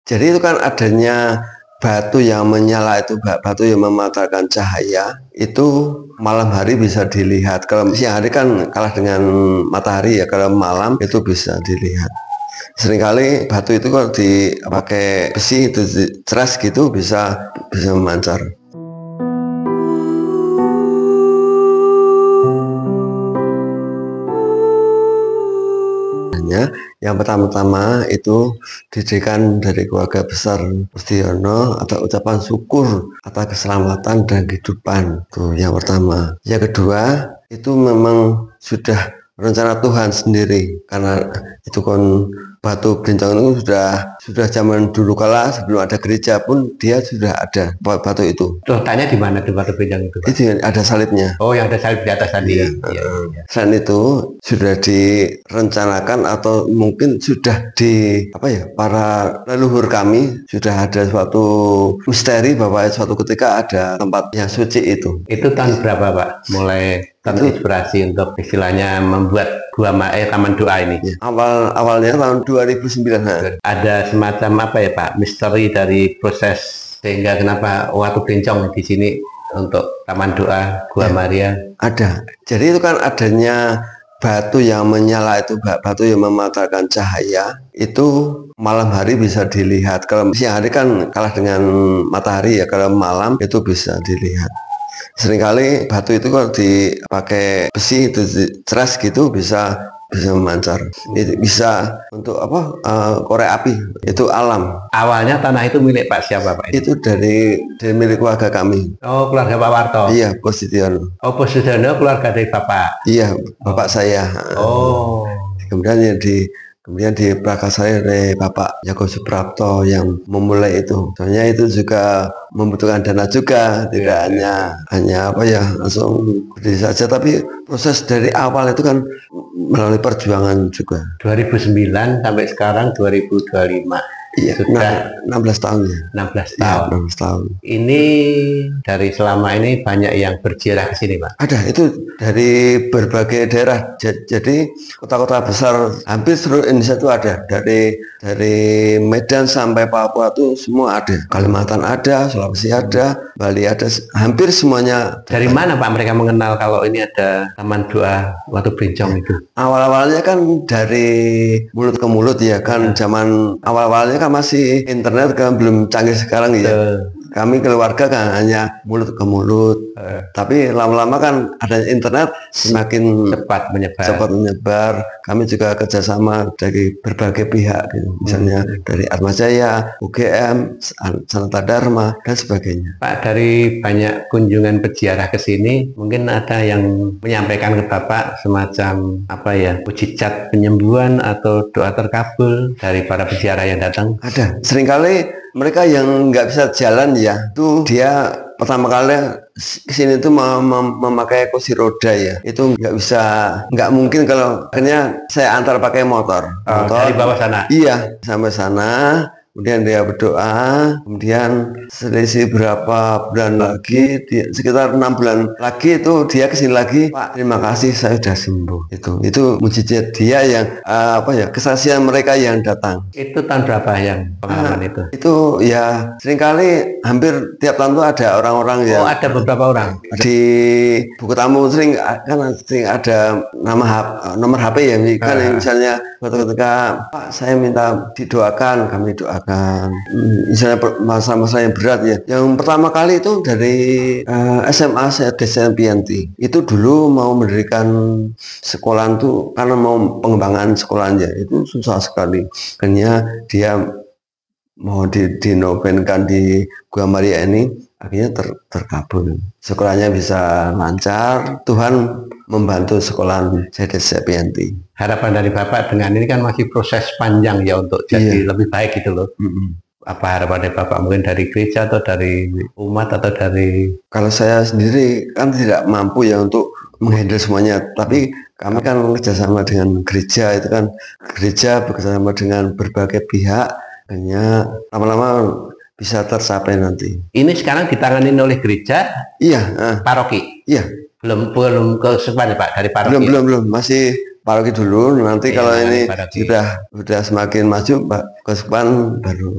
Jadi itu kan adanya batu yang menyala itu, batu yang memancarkan cahaya itu malam hari bisa dilihat. Kalau siang hari kan kalah dengan matahari ya, kalau malam itu bisa dilihat. Seringkali batu itu kalau dipakai besi itu ceras gitu bisa memancar. Yang pertama-tama itu didikan dari keluarga besar Mustiono atau ucapan syukur atas keselamatan dan kehidupan. Itu yang pertama. Yang kedua itu memang sudah rencana Tuhan sendiri, karena itu kan batu belincong itu sudah zaman dulu kala sebelum ada gereja pun dia sudah ada batu itu. Letaknya di mana tuh batu belincong itu? Itu ada salibnya. Oh, yang ada salib di atas tadi. Iya. Selain itu sudah direncanakan atau mungkin sudah para leluhur kami sudah ada suatu misteri bahwa suatu ketika ada tempat yang suci itu. Itu tahun berapa Pak? Mulai terinspirasi untuk istilahnya membuat taman doa ini? Ya, awalnya tahun 2009. Ada semacam apa ya Pak, misteri dari proses sehingga kenapa Watu Belincong di sini untuk taman doa Gua Maria? Ada. Jadi itu kan adanya batu yang menyala itu, batu yang memancarkan cahaya itu malam hari bisa dilihat. Kalau siang hari kan kalah dengan matahari ya, kalau malam itu bisa dilihat. Seringkali batu itu kalau dipakai besi itu ceras gitu bisa memancar. Itu bisa untuk korek api, itu alam. Awalnya tanah itu milik Pak siapa Pak? Itu dari milik keluarga kami. Oh, keluarga Pak Warto. Iya, Postiono. Oh, Postiono keluarga dari Bapak. Iya, bapak saya. Oh. Kemudian diprakarsai oleh Bapak Yago Suprapto yang memulai itu. Soalnya itu juga membutuhkan dana juga, tidak hanya langsung berdiri saja, tapi proses dari awal itu kan melalui perjuangan juga. 2009 sampai sekarang 2025. Iya, sudah 16 tahun ya. 16 tahun. Ya, 16 tahun. Ini dari selama ini banyak yang berziarah ke sini, Pak. Ada, itu dari berbagai daerah. Jadi kota-kota besar hampir seluruh Indonesia itu ada. Dari Medan sampai Papua itu semua ada. Kalimantan ada, Sulawesi ada, Bali ada, hampir semuanya. Dari mana Pak mereka mengenal kalau ini ada taman doa Watu Belincong itu? Awal-awalnya kan dari mulut ke mulut ya kan, zaman awal-awalnya kan masih internet kan belum canggih sekarang ya. Kami keluarga kan hanya mulut ke mulut. Tapi lama-lama kan ada internet semakin cepat menyebar. Kami juga kerjasama dari berbagai pihak gitu. Misalnya dari Atmajaya, UGM, Sanata Dharma dan sebagainya. Pak, dari banyak kunjungan peziarah ke sini, mungkin ada yang menyampaikan ke Bapak semacam mujizat penyembuhan atau doa terkabul dari para peziarah yang datang? Ada. Seringkali mereka yang nggak bisa jalan ya, itu dia pertama kali kesini itu memakai kursi roda ya, itu nggak mungkin kalau akhirnya saya antar pakai motor. Dari bawah sana? Iya, sampai sana. Kemudian dia berdoa, kemudian selisih berapa bulan lagi, sekitar 6 bulan lagi itu dia kesini lagi, Pak terima kasih saya sudah sembuh. Itu mujizat dia yang kesaksian mereka yang datang. Itu tahun berapa yang pengalaman itu? Itu ya seringkali hampir tiap tahun itu ada orang-orang yang. Oh, ada beberapa orang. Di buku tamu sering ada nomor HP ya, kan misalnya suatu ketika Pak saya minta didoakan, kami doakan. Misalnya masalah-masalah yang berat ya. Yang pertama kali itu dari SMA saya Desa PNT. Itu dulu mau mendirikan sekolah itu karena mau pengembangan sekolahnya itu susah sekali. Akhirnya dia mau dinobenkan di Gua Maria ini, akhirnya terkabul. Sekolahnya bisa lancar, Tuhan membantu sekolah Desa PNT. Harapan dari Bapak dengan ini kan masih proses panjang ya untuk jadi lebih baik gitu loh. Apa harapan dari Bapak, mungkin dari gereja atau dari umat atau dari... Kalau saya sendiri kan tidak mampu ya untuk menghandle semuanya, tapi kami kan kerjasama dengan gereja, itu kan gereja bekerjasama dengan berbagai pihak, hanya lama-lama bisa tercapai nanti. Ini sekarang ditangani oleh gereja? Iya. Paroki? Iya. Belum ke sepanjang Pak dari paroki? Belum, masih paroki dulu. Nanti kalau ini sudah semakin maju, Pak Keuskupan baru